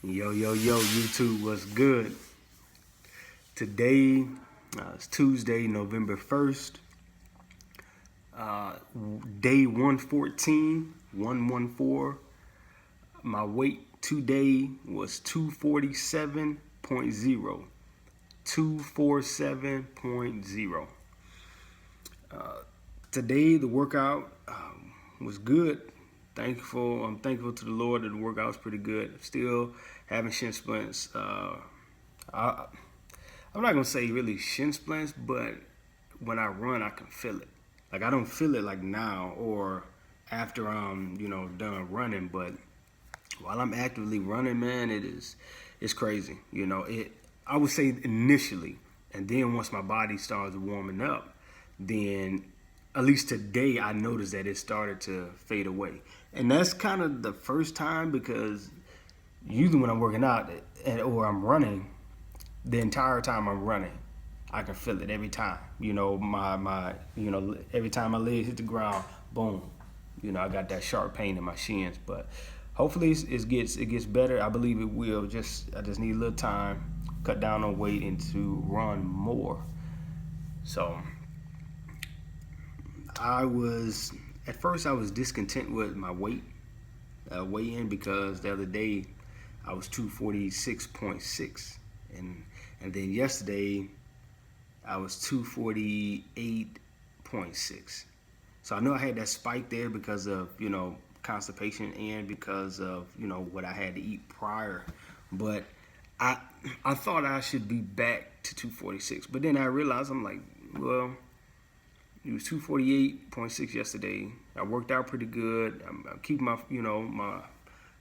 Yo, YouTube, what's good? Today is Tuesday, November 1st, day 114, 114. My weight today was 247.0. 247.0. Today, the workout was good. I'm thankful to the Lord that the workout was pretty good. Still having shin splints. I'm not gonna say really shin splints, but when I run, I can feel it. Like I don't feel it like now or after I'm done running, but while I'm actively running, man, it's crazy. I would say initially, and then once my body starts warming up, then at least today I noticed that it started to fade away. And that's kind of the first time because usually when I'm working out or I'm running, the entire time I'm running, I can feel it every time. Every time my legs hit the ground, boom. I got that sharp pain in my shins. But hopefully it gets better. I believe it will. I just need a little time, cut down on weight, and to run more. So at first I was discontent with my weight weigh-in because the other day I was 246.6 and then yesterday I was 248.6. So I know I had that spike there because of constipation and because of what I had to eat prior, but I thought I should be back to 246, but then I realized I'm like, well, it was 248.6 yesterday. I worked out pretty good. I'm keeping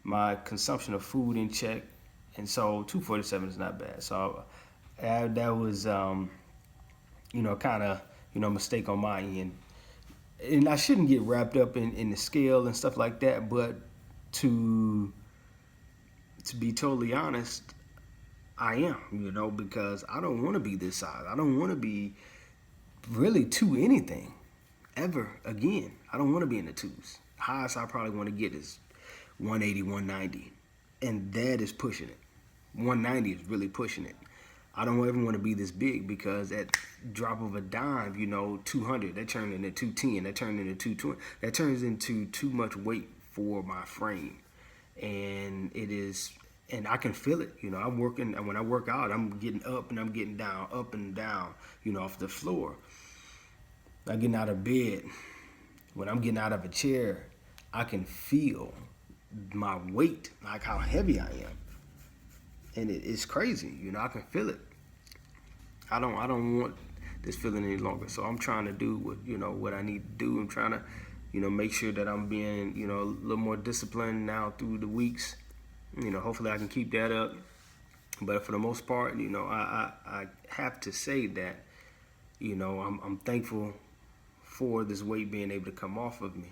my consumption of food in check, and so 247 is not bad. So that was kind of mistake on my end, and I shouldn't get wrapped up in the scale and stuff like that. But to be totally honest, I am, because I don't want to be this size. I don't want to be really anything ever again. I don't want to be in the twos. Highest I probably want to get is 180, 190, and that is pushing it. 190 is really pushing it. I don't ever want to be this big because at drop of a dime, 200, that turned into 210, that turned into 220, that turns into too much weight for my frame, and it is. And I can feel it, I'm working, and when I work out, I'm getting up and I'm getting down, up and down, off the floor. I'm getting out of bed. When I'm getting out of a chair, I can feel my weight, like how heavy I am. And it's crazy, I can feel it. I don't want this feeling any longer. So I'm trying to do what I need to do. I'm trying to, make sure that I'm being, a little more disciplined now through the weeks. Hopefully I can keep that up. But for the most part, I have to say that, I'm thankful for this weight being able to come off of me,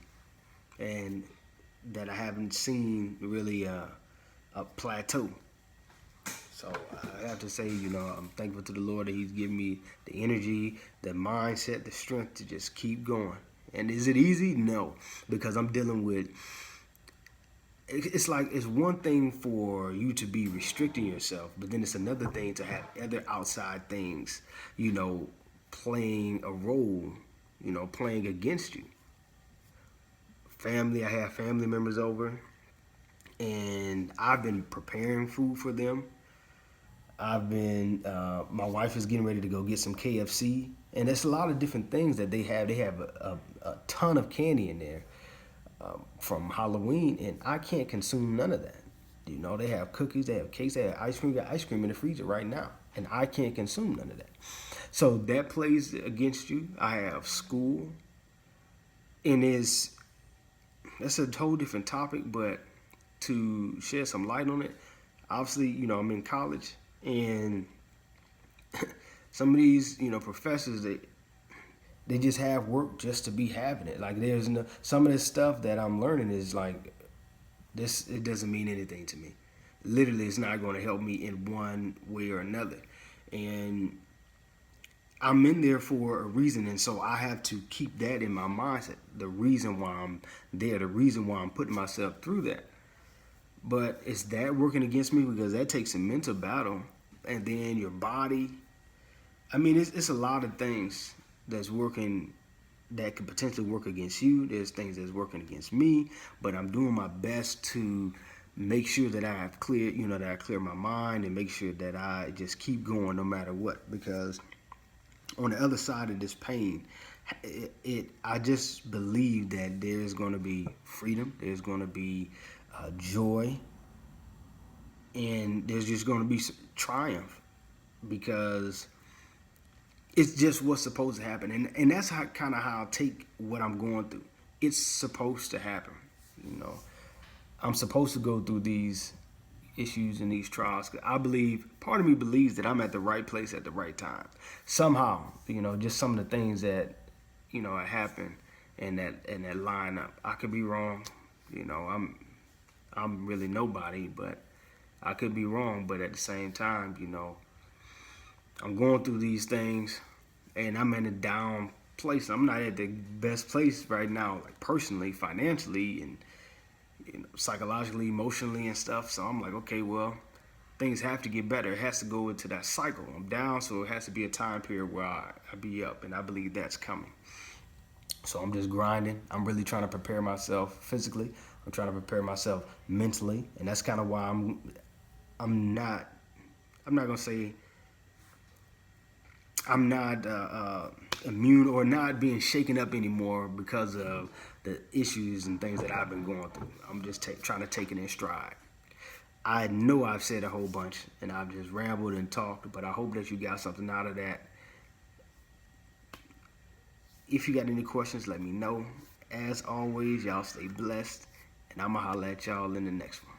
and that I haven't seen really a plateau. So I have to say, I'm thankful to the Lord that He's given me the energy, the mindset, the strength to just keep going. And is it easy? No, because I'm dealing with. It's like it's one thing for you to be restricting yourself, but then it's another thing to have other outside things, playing a role, playing against you. Family, I have family members over, and I've been preparing food for them. My wife is getting ready to go get some KFC, and there's a lot of different things that they have. They have a ton of candy in there. From Halloween, and I can't consume none of that. They have cookies, they have cakes, they have ice cream. Got ice cream in the freezer right now, and I can't consume none of that. So that plays against you. I have school, and that's a whole different topic, but to shed some light on it, obviously, I'm in college, and some of these, professors, they just have work just to be having it. Like some of this stuff that I'm learning is like this. It doesn't mean anything to me. Literally, it's not going to help me in one way or another. And I'm in there for a reason, and so I have to keep that in my mindset. The reason why I'm there, the reason why I'm putting myself through that. But is that working against me? Because that takes a mental battle, and then your body. I mean, it's a lot of things that's working that could potentially work against you. There's things that's working against me, but I'm doing my best to make sure that I have clear, that I clear my mind and make sure that I just keep going no matter what. Because on the other side of this pain, I just believe that there's going to be freedom, there's going to be joy, and there's just going to be triumph because it's just what's supposed to happen, and that's how kind of how I take what I'm going through. It's supposed to happen, you know. I'm supposed to go through these issues and these trials. I believe, part of me believes that I'm at the right place at the right time. Somehow, just some of the things that, happen and that line up. I could be wrong. I'm really nobody, but I could be wrong. But at the same time, I'm going through these things, and I'm in a down place. I'm not at the best place right now, like personally, financially, and psychologically, emotionally, and stuff. So I'm like, okay, well, things have to get better. It has to go into that cycle. I'm down, so it has to be a time period where I be up, and I believe that's coming. So I'm just grinding. I'm really trying to prepare myself physically. I'm trying to prepare myself mentally, and that's kind of why I'm not. I'm not gonna say I'm not immune or not being shaken up anymore because of the issues and things that I've been going through. I'm just trying to take it in stride. I know I've said a whole bunch and I've just rambled and talked, but I hope that you got something out of that. If you got any questions, let me know. As always, y'all stay blessed, and I'm going to holler at y'all in the next one.